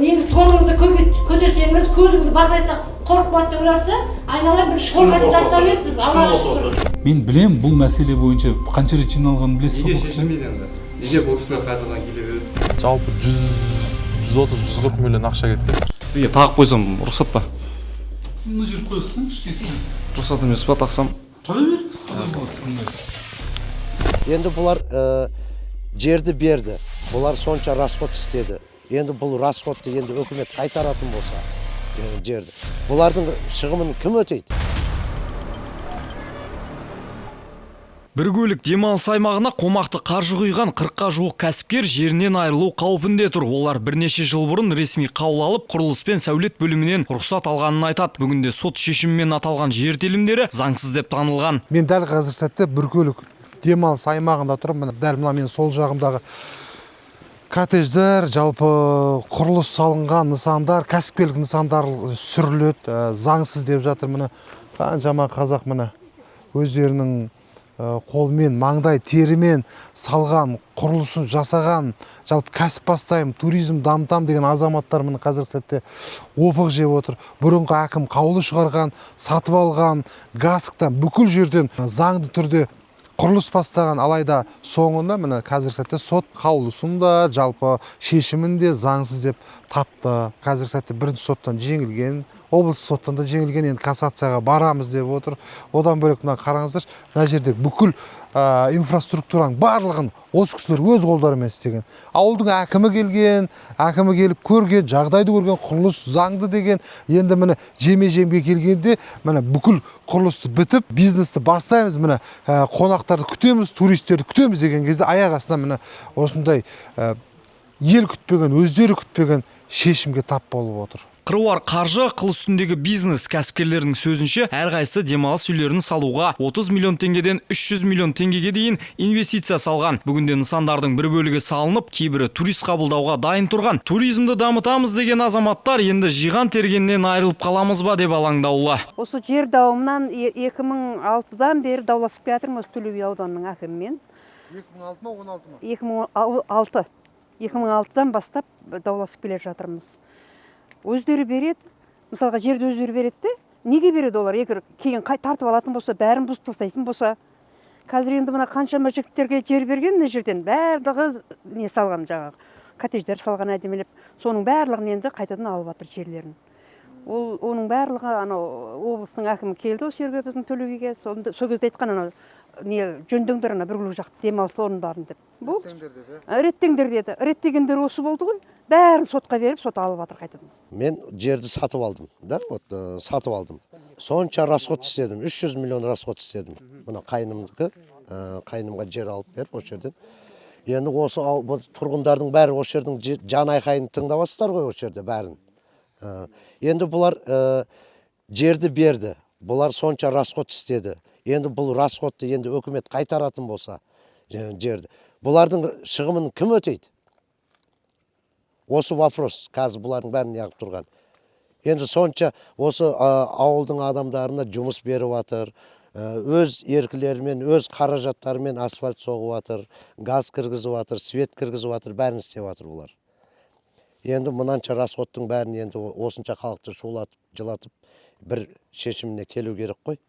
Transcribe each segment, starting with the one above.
негіз тоныңызды көтерсеңіз, көзіңізді бақырайсақ қорқып қалады деп ойласа, айналар бір қорқатын жастар емеспіз, Аллаға шүкір. Мен білем, бұл мәселе бойынша қанша рет жиналғанын білесіз бе? Неге шешілмейді енді? Неге бұл кісілер қайтадан келе береді? Жалпы 130-140 миллион ақша кетті. Сізге тағып қойсам рұқсат па? Мына жеріп қойсаң, кішкесін. Рұқсат емес па, тақсам? Таға беріңіз, қалай болады? Енді бұлар жерді берді. Бұлар сонша расход істеді. Енді бұл расходты енді өкімет қайтаратын болса, жерді. Бұлардың шығымын кім өтейді? Біргөлік демалыс аймағына қомақты қаржы құйған 40-қа жуық кәсіпкер жерінен айырылу қаупінде тұр. Олар бірнеше жыл бұрын ресми қаулы алып, құрылыс пен сәулет бөлімінен рұқсат алғанын айтады. Бүгінде сот шешімімен аталған жер телімдері заңсыз деп танылған. Мен дәл қазір сәтте Біргөлік демалыс аймағында тұрмын. Дәл мына мен сол жағымдағы коттедждер, жалпы құрылыс салынған нысандар, кәсіпкерлік нысандар сүріледі, заңсыз деп жатыр. Міне қаншама қазақ міне өздерінің қолмен, маңдай терімен салған, құрылысын жасаған, жалпы кәсіп бастаймын, туризм дамытам деген азаматтар міне қазіргі сәтте опық жеп отыр. Бұрынғы әкім қаулы шығарған, сатып алған, гасықтан бүкіл жерден заңды түрде құрылыс бастаған, алайда соңында міне қазіргі сәтте сот қаулысында жалпы шешімінде заңсыз деп тапты. Қазіргі сәтте бірінші соттан жеңілген, облыстық соттан да жеңілген, енді кассацияға барамыз деп отыр. Одан бөлек мына қараңыздар, мына жерде бүкіл инфраструктураның барлығын осы кісілер өз қолдарымен істеген. Ауылдың әкімі келген, әкімі келіп көрген, жағдайды көрген, құрылыс заңды деген. Енді міне жеме-жемге келгенде міне бүкіл құрылысты бітіп, бизнесті бастаймыз, міне қонақтарды күтеміз, туристерді күтеміз деген кезде аяқ астынан міне осындай ел күтпеген, өздері күтпеген шешімге тап болып отыр. Қыруар қаржы қыл үстіндегі бизнес кәсіпкерлердің сөзінше әрқайсысы демалыс үйлерін салуға 30 миллион теңгеден 300 миллион теңгеге дейін инвестиция салған. Бүгінде нысандардың бір бөлігі салынып, кейбірі турист қабылдауға дайын тұрған. Туризмді дамытамыз деген азаматтар енді жиған тергеннен айырылып қаламыз ба деп алаңдаулы. Осы жер дауымнан 2006-дан бері дауласып жатырмыз Төле би ауданының әкімімен. 2006 ма 16 ма? 2006. 2006-дан бастап дауласып келе жатырмыз. Өздері береді, мысалға жерді өздері береді де, неге береді олар? Егер кейін тартып алатын болса, бәрін бұзып тастайтын болса. Қазір енді мына қаншама жігіттерге жер берген мына жерден барлығы не салған жаңағы, коттедждер салған әдемелеп, соның барлығын енді қайтадан алып жатыр жерлерін. Оның барлығы облыстың әкімі келді осы жерге біздің Төле биге, сол кезде айтқан не жөндеңдер Біргөлік жақ демалыс орындарын деп. Реттеңдер деді. Реттегендер осы болды ғой. Бәрін сотқа беріп, сот алып жатыр қайтадан. Мен жерді сатып алдым, да, сатып алдым. Сонша расход істедім, 300 миллион расход істедім. Мына қайнымға жер алып беріп осы жерден. Енді осы тұрғындардың бәрі осы жердің жан айқайын тыңдап жатсыздар ғой осы жерде бәрін. Енді бұлар жерді берді. Бұлар сонша расход істеді. Енді бұл расходты енді өкімет қайтаратын болса жерді. Бұлардың шығымын кім өтейді? Осы вопрос қазір бұлардың бәрін яғып тұрған. Енді сонша осы ауылдың адамдарына жұмыс беріп жатыр, өз еркілерімен, өз қаражаттарымен асфальт соғып жатыр, газ кіргізіп жатыр, свет кіргізіп жатыр, бәрін істеп жатыр бұлар. Енді мұнанша расходтың бәрін енді осынша халықты шулатып, жылатып бір шешіміне келу керек қой.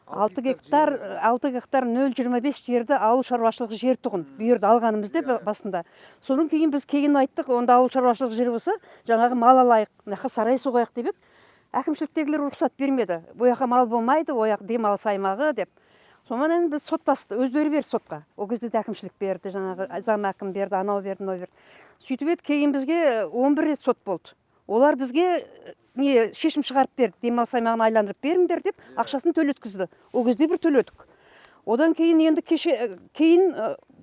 6 гектар 0,25 жерді ауыл шаруашылығы жер тұғын. Бұйырды алғанымызды басында. Соның кейін біз кейін айттық, онда ауыл шаруашылығы жер болса, жаңағы мал алайық, нақа сарай соғайық деп ек. Әкімшіліктегілер рұқсат бермеді. Ояққа мал болмайды, ояқ демалыс аймағы деп. Сонымен біз соттасты, өздері берді сотқа. О кезде де әкімшілік берді, жаңағы зам әкім берді, анау берді, мынау берді. Сөйтіп еді, кейін бізге 11 рет сот болды. Олар бізге шешім шығарып берді, демалыс аймағын айландырып беріңдер деп, ақшасын төлеткізді. О кезде бір төледік. Одан кейін енді кейін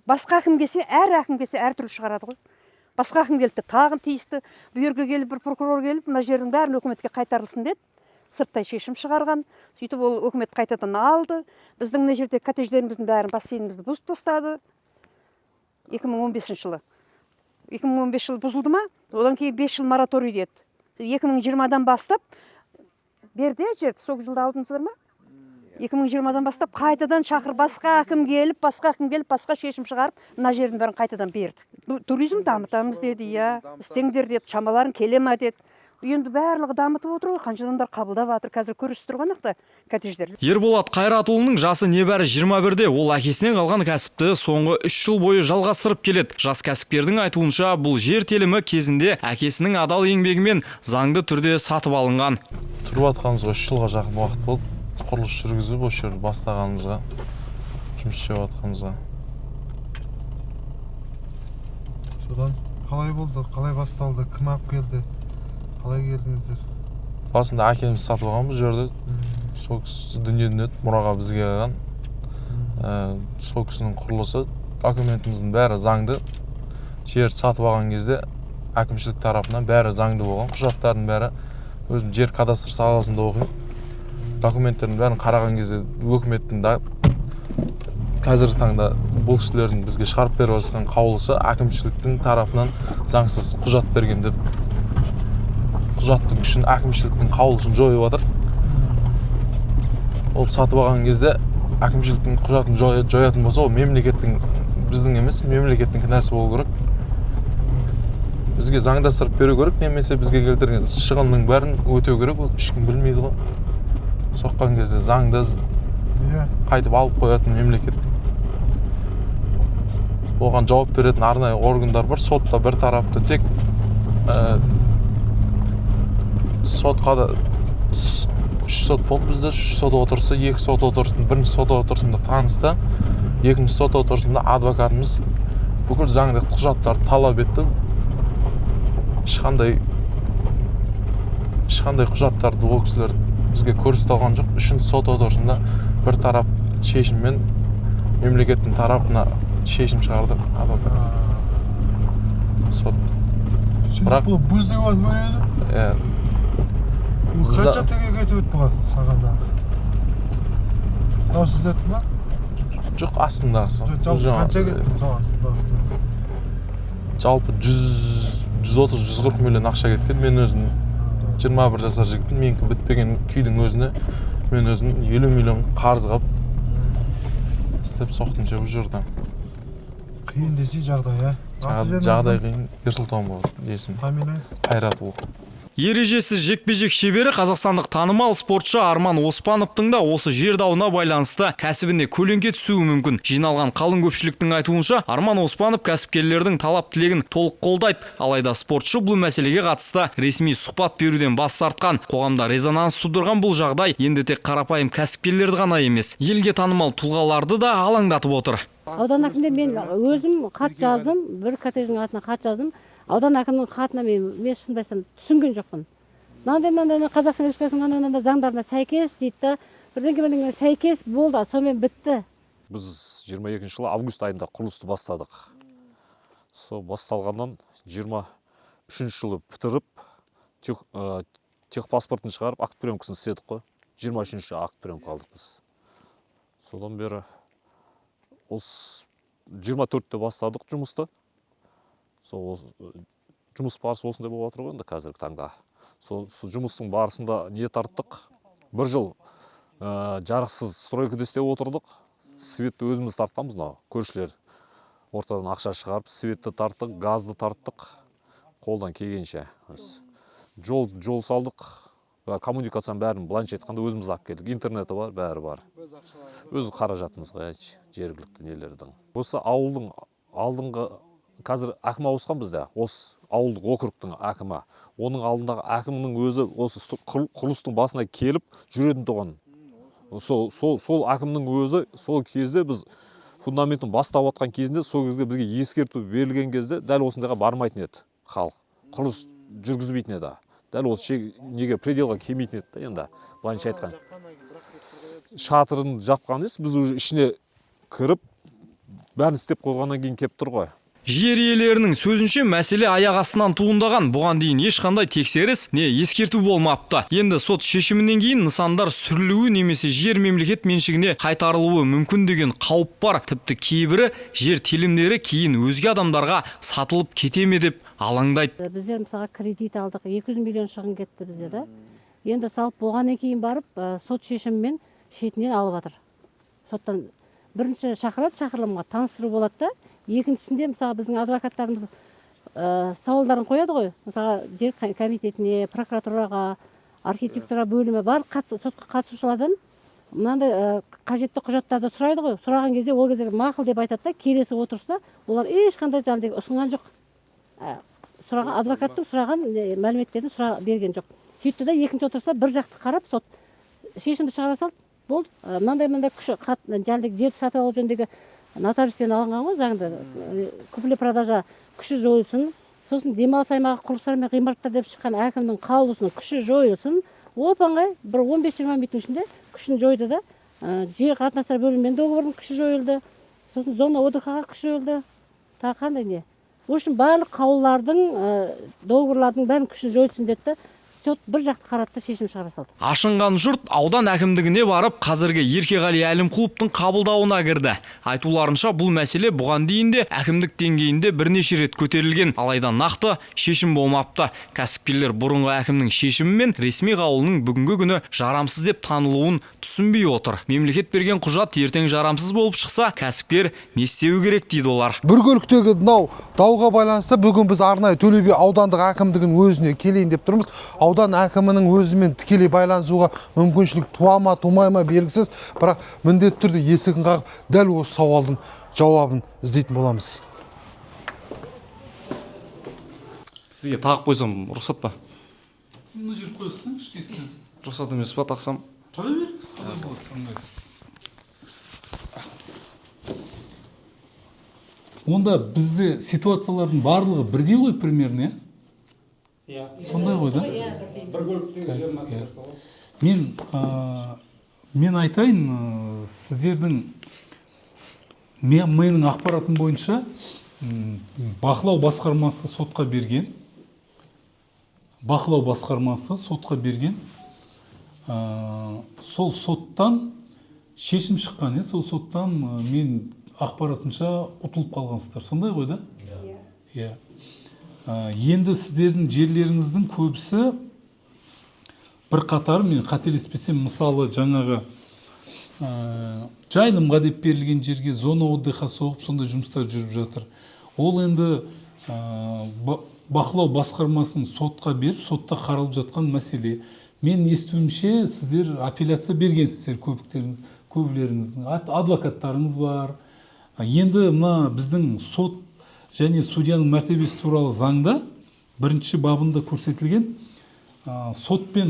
басқа әкім келсе, әр түрлі шығарады ғой. Басқа әкім келді, тағын тиісті, бұйырға келіп, бір прокурор келіп, мына жердің бәрін өкіметке қайтарылсын деді. Сырттай шешім шығарған. Сөйтіп ол өкімет қайтадан алды. Біздің мына жерде коттедждеріміздің бәрін, бассейнімізді бұзып тастады. 2015 жылы. 2015 жыл бұзылды ма? Одан кейін 5 жыл мораторий деді. 2020-дан бастап берді жерді, сол жылда алдыңыздар ма? 2020-дан бастап қайтадан басқа әкім келіп, басқа шешім шығарып, мына жердің бәрін қайтадан берді. Туризм дамытамыз деді, иә, істеңдер деді, шамаларын келе ма деді. Енді барлығы дамытып отыр ғой, қанша адамдар қабылдап жатыр, қазір көрісіп тұрғанақта коттедждер. Ерболат Қайратұлының жасы небәрі 21-де, ол әкесінен қалған кәсіпті соңғы 3 жыл бойы жалғастырып келеді. Жас кәсіпкердің айтуынша, бұл жер телімі кезінде әкесінің адал еңбегімен заңды түрде сатып алынған. Тұрып атқанымызға 3 жылға жақын уақыт болды. Құрылыс жүргізіп, осы жерді бастағанымызға, жұмыс істеп атқанымызға. Содан қалай болды, қалай басталды, кім алып келді, қалай келдіңіздер? Басында әкеміз сатып алған бұл жерді. Сол кісі дүниеден өтіп, мұраға бізге қалған. Сол кісінің құрылысы, документіміздің бәрі заңды. Жерді сатып алған кезде әкімшілік тарапынан бәрі заңды болған. Құжаттардың бәрі өзім жер кадастр саласында оқимын. Документтердің бәрін қараған кезде өкіметтің да қазіргі таңда бұл кісілердің бізге шығарып беріп жатқан қаулысы әкімшіліктің тарапынан заңсыз құжат берген деп құжаттың үшін әкімшіліктің қаулысын жойып жатыр. Ол сатып алған кезде әкімшіліктің құжатын жоятын болса, ол мемлекеттің, біздің емес, мемлекеттің кінәсі болу керек. Бізге заңдастырып беру керек, немесе бізге келтірген шығынның бәрін өтеу керек, ол ешкім білмейді ғой. Соққан кезде заңды қайтып алып қоятын мемлекет. Оған жауап беретін арнайы органдар бар, сотта бір тарапты тек сотқа да 3 сот болды бізде, 3 сот отырысы, 2 сот отырысында, бірінші сот отырысында танысты, екінші сот отырысында адвокатымыз бүкіл заңды құжаттарды талап етті. Ешқандай құжаттарды ол кісілер бізге көрсете алған жоқ. Үшінші сот отырысында бір тарап шешіммен мемлекеттің тарапына шешім шығарды адвокат. Сот. Бірақ бұл бұздың өтіп еді? Қанша теңге кетіп өтті ғой сағанда? Даусыз өтті ма? жоқ, астындағысы. Қанша кетті мысалы астындағысы? Жалпы 130-140 миллион ақша кеткен. Мен өзім 21 жасар жігіттім, менікі бітпеген күйдің өзіне мен өзім 50 миллион қарыз қалып істеп соқтым бұл жерден. Қиын десе жағдай, Жағдай қиын. Ерсұлтан болды есім. Қайратұлы. Ережесіз жекпе-жек шебері қазақстандық танымал спортшы Арман Оспановтың да осы жер дауына байланысты кәсібіне көлеңке түсуі мүмкін. Жиналған қалың көпшіліктің айтуынша, Арман Оспанов кәсіпкерлердің талап тілегін толық қолдайды. Алайда спортшы бұл мәселеге қатысты ресми сұхбат беруден бас тартқан. Қоғамда резонанс тудырған бұл жағдай енді тек қарапайым кәсіпкерлерді ғана емес, елге танымал тұлғаларды да алаңдатып отыр. Аудан әкіміне мен өзім хат жаздым, бір коттедждің атына хат жаздым. Аудан әкімнің хатына мен шынымды айтсам түсінген жоқпын. Мынандай Қазақстан Республикасының заңдарына сәйкес дейді, бірдеңе сәйкес болды, сонымен бітті. Біз 22 жылы август айында құрылысты бастадық. Сол басталғаннан 23 жылы бітіріп, техпаспортын шығарып, акт приемкасын істедік қой. 23 акт приемка алдық біз. Содан бері 24-те бастадық жұмысты. Жұмыс барысы осындай болып отыр ғой енді қазіргі таңда. Сол жұмыстың барысында не тарттық? Бір жыл жарықсыз стройкада істеп отырдық. Светті өзіміз тарттамыз, көршілер ортадан ақша шығарып, светті тарттық, газды тарттық, қолдан келгенше. Жол салдық, коммуникацияның бәрін былайынша айтқанда өзіміз алып келдік. Интернеті бар, бәрі бар. Өз қаражатымызға жергілікті нелердің. Осы ауылдың алдыңғы қазір әкім ауысқан бізде, осы ауылдық округтың әкімі. Оның алдындағы әкімнің өзі осы құрылыстың басына келіп жүретін тұғын. Сол әкімнің өзі сол кезде біз фундаментін бастап атқан кезінде, сол кезде бізге ескерту берілген кезде дәл осындайға бармайтын еді халық. Құрылыс жүргізбейтін еді. Дәл осы неге пределға келмейтін еді енді, былайынша айтқан. Шатырын жапқан емес, біз уже ішіне кіріп, бәрін істеп қойғаннан кейін келіп тұр ғой. Жер иелерінің сөзінше мәселе аяқ астынан туындаған. Бұған дейін ешқандай тексеріс не ескерту болмапты. Енді сот шешімінен кейін нысандар сүрілуі немесе жер мемлекет меншігіне қайтарылуы мүмкін деген қауіп бар. Тіпті кейбірі жер телімдері кейін өзге адамдарға сатылып кете ме деп алаңдайды. Біздер мысалға кредит алдық, 200 миллион шығын кетті бізде да. Енді салып болғаннан кейін барып сот шешімімен шетінен алып жатыр. Соттан бірінші шақырады, шақырылымға таныстыру болады да, екіншісінде мысалы біздің адвокаттарымыз сауалдарын қояды ғой. Мысалы жер комитетіне, прокуратураға, архитектура бөлімі бар сотқа қатысушылардан мынандай қажетті құжаттарды сұрайды ғой. Сұраған кезде ол кезде мақұл деп айтады да, келесі отырыста олар ешқандай жаңағыдай ұсынған жоқ. Сұраған адвокаттың сұраған мәліметтерін берген жоқ. Сөйтті де екінші отырыста бір жақты қарап сот шешімді шығара салды. Болды. Мынандай күші жаңағыдай жерді сатып алу жөніндегі нотариуспен алынған ғой заңда купли-продажа күші жойылсын. Сосын демалыс аймағы құрылыстар мен ғимараттар деп шыққан әкімнің қаулысының күші жойылсын. Оп-оңай бір 15-20 минуттың ішінде күшін жойды да, жер қатынастар бөлімімен договордың күші жойылды. Сосын зона ОДХ-ға күші жойылды. Тағы қандай не? Ол үшін барлық қаулылардың, договорлардың бәрін күшін жойылсын деді. Сот бір жақты қаратты, шешім шығара салды. Ашынған жұрт аудан әкімдігіне барып, қазіргі Еркеғали Әлімқұловтың қабылдауына кірді. Айтуларынша бұл мәселе бұған дейін де әкімдік деңгейінде бірнеше рет көтерілген, алайда нақты шешім болмапты. Кәсіпкерлер бұрынғы әкімнің шешімі мен ресми қаулының бүгінгі күні жарамсыз деп танылуын түсінбей отыр. Мемлекет берген құжат ертең жарамсыз болып шықса, кәсіпкер не істеуі керек дейді олар. Бір көліктегі дауға байланысты бүгін біз арнайы Төле би аудандық әкімдігінің өзіне келейін деп тұрмыз. Аудан әкімінің өзімен тікелей байланысуға мүмкіншілік туа ма, тумай ма белгісіз, бірақ міндетті түрде есігін қағып, дәл осы сауалдың жауабын іздейтін боламыз. Сізге тағып қойсам рұқсат па? Мына жер қойсаң, ішкесіне. Рұқсат емес па тақсам? Қоя беріңіз, қалай болады. Онда бізде ситуациялардың барлығы бірдей ғой примерно, сондай ғой да? Бір көліктегі жер мәселесі ғой. Мен айтайын, сіздердің менің ақпаратым бойынша бақылау басқармасы сотқа берген. Сол соттан шешім шыққан, сол соттан мен ақпаратынша ұтылып қалғансыздар. Сондай ғой да? Иә. Енді сіздердің жерлеріңіздің көбісі бір қатар, мен қателеспесем, мысалы жаңағы жайылымға деп берілген жерге зона отдыха соғып, сондай жұмыстар жүріп жатыр. Ол енді бақылау басқармасын сотқа беріп, сотта қаралып жатқан мәселе. Мен естуімше сіздер апелляция бергенсіздер көбілеріңіздің, адвокаттарыңыз бар. Енді мына біздің сот және судьяның мәртебесі туралы заңда бірінші бабында көрсетілген, сотпен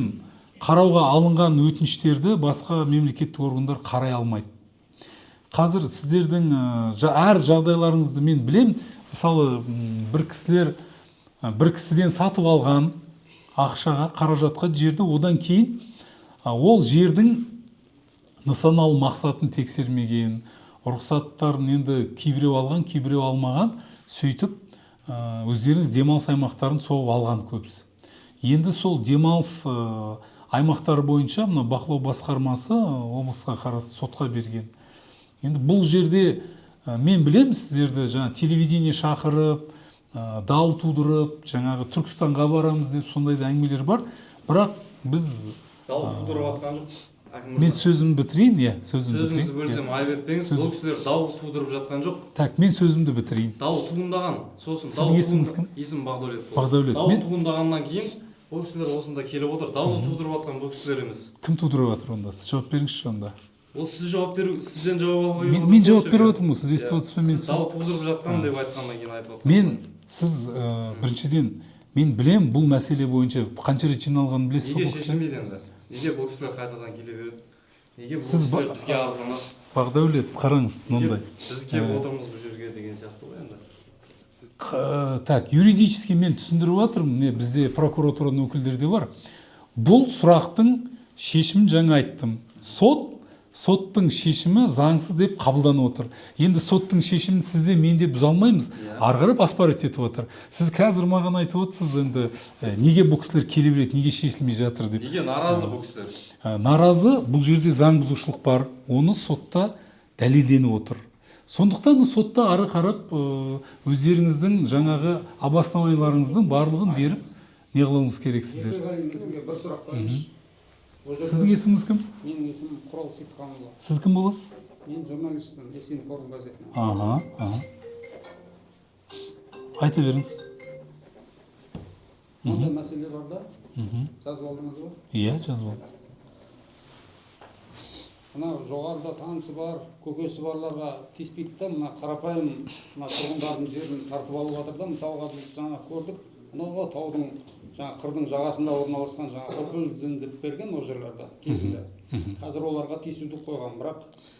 қарауға алынған өтініштерді басқа мемлекеттік органдар қарай алмайды. Қазір сіздердің әр жағдайларыңызды мен білем. Мысалы, бір кісіден сатып алған ақшаға, қаражатқа жерді, одан кейін ол жердің нысаналы мақсатын тексермеген, рұқсаттарын енді кейбіреу алған, кейбіреу алмаған, сөйтіп өздеріңіз демалыс аймақтарын соғып алған көбісі. Енді сол демалыс аймақтары бойынша мына бақылау басқармасы облысқа қарасты сотқа берген. Енді бұл жерде мен білем сіздерді жаңа телевидение шақырып, дау тудырып, жаңағы Түркістанға барамыз деп сондай да әңгімелер бар. Бірақ біз Дау тудырып атқан жоқ. Мен сөзімді бітірейін, Сөзіңізді бөлсем айып етпеңіз, бұл кісілер дау тудырып жатқан жоқ. Так, мен сөзімді бітірейін. Дау туындаған, сосын сіздің есіміңіз кім? Есім Бағдәулет. Бағдәулет. Дау туындағаннан кейін бұл кісілер осында келіп отыр. Дауды тудырып жатқан бұл кісілер емес. Кім тудырып жатыр онда? Сіз жауап беріңізші онда. Ол сіз жауап беру, сізден жауап алуға. Мен жауап беріп отырмын, сіз естіп отырсыз ба? Мен дау тудырып жатқан деп айтқаннан кейін айтып отырмын. Мен сіз біріншіден мен білем бұл мәселе бойынша қанша рет жиналғанын білесіз ба? Неге шешілмейді енді? Неге бұл кісілер қайтадан келе береді? Неге бұл кісілер бізге арызданады? Бағдәулет, қараңыз, мынандай. Біз келіп отырмыз бұл жерге деген сияқты ғой енді. Так, юридически мен түсіндіріп жатырмын, бізде прокуратураның өкілдері де бар. Бұл сұрақтың шешімін жаңа айттым. Соттың шешімі заңсыз деп қабылданып отыр. Енді соттың шешімін сізде менде бұза алмаймыз. Ары қарап оспорить етіп отыр. Сіз қазір маған айтып отырсыз, енді неге бұл кісілер келе береді, неге шешілмей жатыр деп. Неге наразы бұл кісілер? Наразы, бұл жерде заң бұзушылық бар. Оны сотта дәлелденіп отыр. Сондықтан сотта ары қарап өздеріңіздің жаңағы обоснованияларыңыздың барлығын беріп не қылуыңыз керексіздер. Бір сұрақ қойыңызшы. Сіздің есіміңіз кім? Менің есімім Құрал Сейітханұлы. Сіз кім боласыз? Мен журналистпін, Есен форум газетінен. Аха. Айта беріңіз. Мынандай мәселе бар да, жазып алдыңыз ба? Иә, жазып алдым. Мына жоғарыда танысы бар, көкесі барларға тиіспейді да, мына қарапайым мына тұрғындардың жерін тартып алып жатыр да, мысалға біз жаңа көрдік, мынау таудың жаңа қырдың жағасында орналасқан жаңа опылзін деп берген ол жерлерде кезінде. Қазір оларға тиісуді қойған, бірақ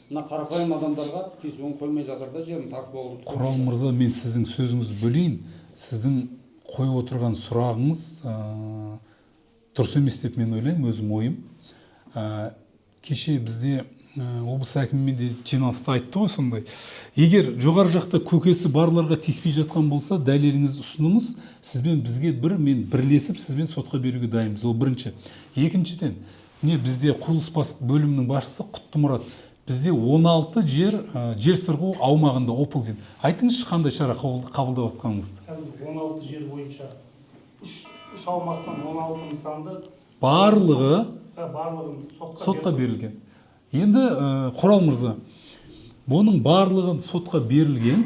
мына қарапайым адамдарға тиісуін қоймай жатыр да, жерін тартып алуды. Құрал мырза, мен сіздің сөзіңізді бөлейін. Сіздің қойып отырған сұрағыңыз дұрыс емес деп мен ойлаймын, өзім ойым. Кеше бізде облыс әкімімен де жиналыста айтты ғой сондай. Егер жоғары жақта көкесі барларға тиіспей жатқан болса, дәлеліңізді ұсыныңыз, сізбен бізге мен бірлесіп сізбен сотқа беруге дайынбыз. Ол бірінші. Екіншіден, бізде құрылыс бөлімінің басшысы Құттымұрат. Бізде 16 жер сырғу аумағында опылзин. Айтыңызшы, қандай шара қабылдап жатқаныңызды? 16 жер бойынша 3 аумақтан 16 нысанды барлығы барлығын сотқа берілген. Енді Құрал мырза, бұның барлығын сотқа берілген.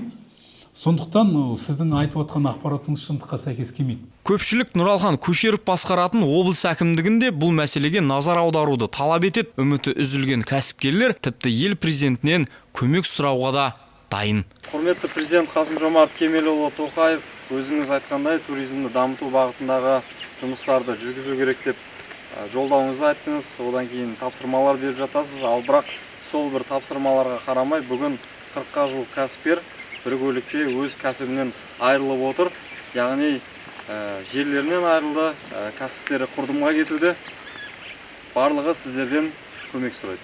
Сондықтан сіздің айтып жатқан ақпаратыңыз шындыққа сәйкес келмейді. Көпшілік Нұралхан Көшеров басқаратын облыс әкімдігінде бұл мәселеге назар аударуды талап етеді. Үміті үзілген кәсіпкерлер тіпті ел президентінен көмек сұрауға да дайын. Құрметті президент Қасым-Жомарт Кемелұлы Тоқаев, өзіңіз айтқандай туризмді дамыту бағытындағы жұмыстарды жүргізу керек деп жолдауыңызды айттыңыз. Одан кейін тапсырмалар беріп жатасыз. Ал бірақ сол бір тапсырмаларға қарамай бүгін 40-қа жуық кәсіпкер бір көлікте өз кәсібінен айырылып отыр. Яғни жерлерінен айырылды, кәсіптері құрдымға кетуде. Барлығы сіздерден көмек сұрайды.